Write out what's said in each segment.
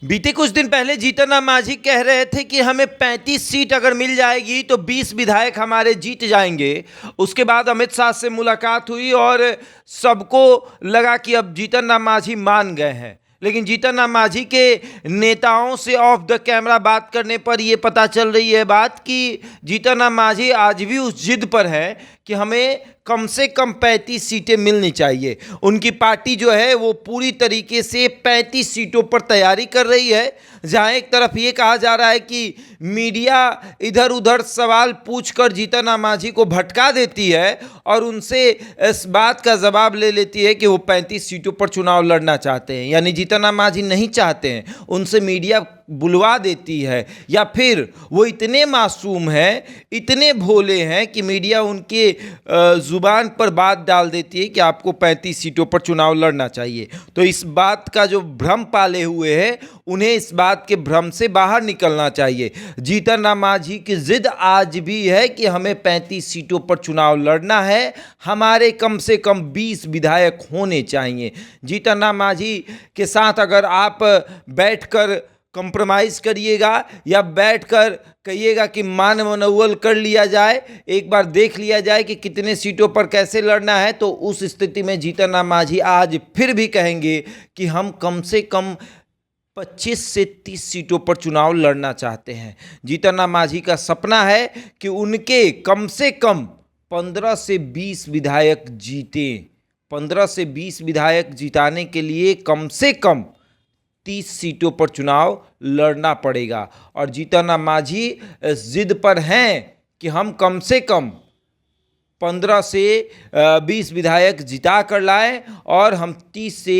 बीते कुछ दिन पहले जीतन राम मांझी कह रहे थे कि हमें 35 सीट अगर मिल जाएगी तो 20 विधायक हमारे जीत जाएंगे। उसके बाद अमित शाह से मुलाकात हुई और सबको लगा कि अब जीतन राम मांझी मान गए हैं। लेकिन जीतन राम मांझी के नेताओं से ऑफ द कैमरा बात करने पर यह पता चल रही है बात कि जीतन राम मांझी आज भी उस जिद पर है कि हमें कम से कम 35 सीटें मिलनी चाहिए। उनकी पार्टी जो है वो पूरी तरीके से 35 सीटों पर तैयारी कर रही है। जहां एक तरफ ये कहा जा रहा है कि मीडिया इधर उधर सवाल पूछकर जीतन राम मांझी को भटका देती है और उनसे इस बात का जवाब ले लेती है कि वो 35 सीटों पर चुनाव लड़ना चाहते हैं, यानी जीतन राम मांझी नहीं चाहते हैं। उनसे मीडिया बुलवा देती है, या फिर वो इतने मासूम हैं, इतने भोले हैं कि मीडिया उनके जुबान पर बात डाल देती है कि आपको 35 सीटों पर चुनाव लड़ना चाहिए। तो इस बात का जो भ्रम पाले हुए हैं, उन्हें इस बात के भ्रम से बाहर निकलना चाहिए। जीतन राम मांझी की जिद आज भी है कि हमें 35 सीटों पर चुनाव लड़ना है, हमारे कम से कम 20 विधायक होने चाहिए। जीतन राम मांझी के साथ अगर आप बैठकर कंप्रोमाइज़ करिएगा या बैठकर कहिएगा कि मान मनौवल कर लिया जाए, एक बार देख लिया जाए कि कितने सीटों पर कैसे लड़ना है, तो उस स्थिति में जीतन राम मांझी आज फिर भी कहेंगे कि हम कम से कम 25 से 30 सीटों पर चुनाव लड़ना चाहते हैं। जीतन राम मांझी का सपना है कि उनके कम से कम 15 से 20 विधायक जीतें। 15 से 20 विधायक जिताने के लिए कम से कम 30 सीटों पर चुनाव लड़ना पड़ेगा। और जीतन राम मांझी इस जिद पर हैं कि हम कम से कम 15 से 20 विधायक जिता कर लाएं और हम 30 से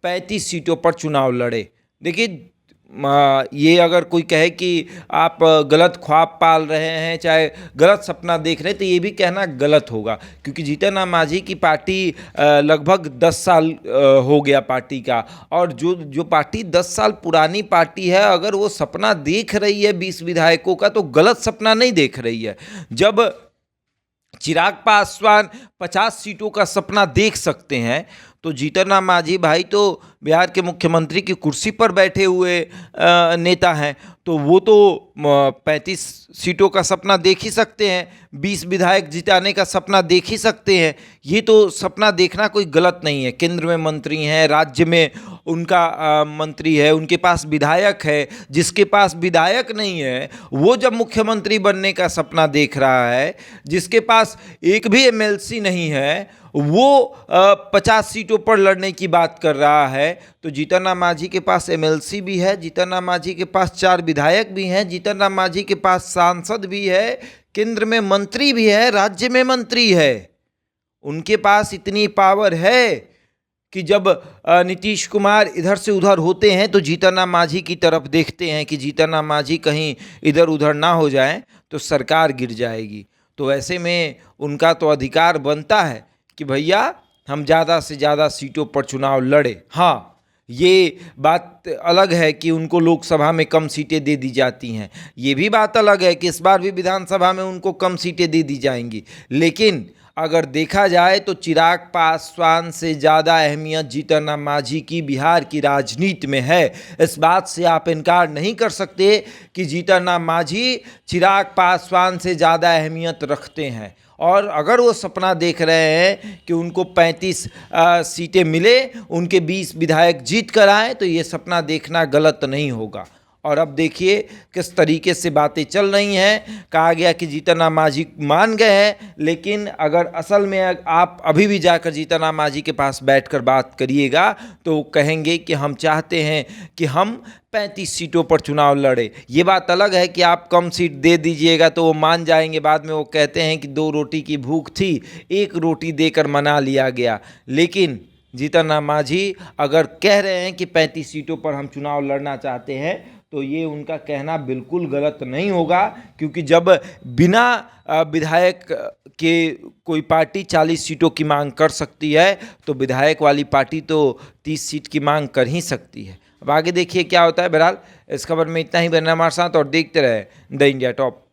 35 सीटों पर चुनाव लड़े। देखिए, ये अगर कोई कहे कि आप गलत ख्वाब पाल रहे हैं, चाहे गलत सपना देख रहे हैं, तो ये भी कहना गलत होगा, क्योंकि जीतन राम मांझी की पार्टी लगभग 10 साल हो गया पार्टी का। और जो पार्टी 10 साल पुरानी पार्टी है, अगर वो सपना देख रही है 20 विधायकों का, तो गलत सपना नहीं देख रही है। जब चिराग पासवान 50 सीटों का सपना देख सकते हैं, तो जीतन राम मांझी भाई तो बिहार के मुख्यमंत्री की कुर्सी पर बैठे हुए नेता हैं, तो वो तो 35 सीटों का सपना देख ही सकते हैं, 20 विधायक जिताने का सपना देख ही सकते हैं। ये तो सपना देखना कोई गलत नहीं है। केंद्र में मंत्री हैं, राज्य में उनका मंत्री है, उनके पास विधायक है। जिसके पास विधायक नहीं है वो जब मुख्यमंत्री बनने का सपना देख रहा है, जिसके पास एक भी एमएलसी नहीं है, वो 50 सीटों पर लड़ने की बात कर रहा है, तो जीतन राम मांझी के पास एमएलसी भी है, जीतन राम मांझी के पास 4 विधायक भी हैं, जीतन राम मांझी के पास सांसद भी है, केंद्र में मंत्री भी है, राज्य में मंत्री है। उनके पास इतनी पावर है कि जब नीतीश कुमार इधर से उधर होते हैं तो जीतन राम मांझी की तरफ देखते हैं कि जीतन राम मांझी कहीं इधर उधर ना हो जाए तो सरकार गिर जाएगी। तो ऐसे में उनका तो अधिकार बनता है कि भैया हम ज़्यादा से ज़्यादा सीटों पर चुनाव लड़े। हाँ, ये बात अलग है कि उनको लोकसभा में कम सीटें दे दी जाती हैं, ये भी बात अलग है कि इस बार भी विधानसभा में उनको कम सीटें दे दी जाएंगी। लेकिन अगर देखा जाए तो चिराग पासवान से ज़्यादा अहमियत जीतन राम मांझी की बिहार की राजनीति में है। इस बात से आप इनकार नहीं कर सकते कि जीतन राम मांझी चिराग पासवान से ज़्यादा अहमियत रखते हैं। और अगर वो सपना देख रहे हैं कि उनको 35 सीटें मिले, उनके 20 विधायक जीत कर आए, तो ये सपना देखना गलत नहीं होगा। और अब देखिए किस तरीके से बातें चल रही हैं। कहा गया कि जीतन राम मांझी मान गए हैं, लेकिन अगर असल में आप अभी भी जाकर जीतन राम मांझी के पास बैठकर बात करिएगा तो कहेंगे कि हम चाहते हैं कि हम 35 सीटों पर चुनाव लड़े। ये बात अलग है कि आप कम सीट दे दीजिएगा तो वो मान जाएंगे। बाद में वो कहते हैं कि 2 रोटी की भूख थी, 1 रोटी देकर मना लिया गया। लेकिन जीतन राम मांझी अगर कह रहे हैं कि 35 सीटों पर हम चुनाव लड़ना चाहते हैं, तो ये उनका कहना बिल्कुल गलत नहीं होगा, क्योंकि जब बिना विधायक के कोई पार्टी 40 सीटों की मांग कर सकती है, तो विधायक वाली पार्टी तो 30 सीट की मांग कर ही सकती है। अब आगे देखिए क्या होता है। बहरहाल इस खबर में इतना ही। बना हमारे साथ और देखते रहे द इंडिया टॉप।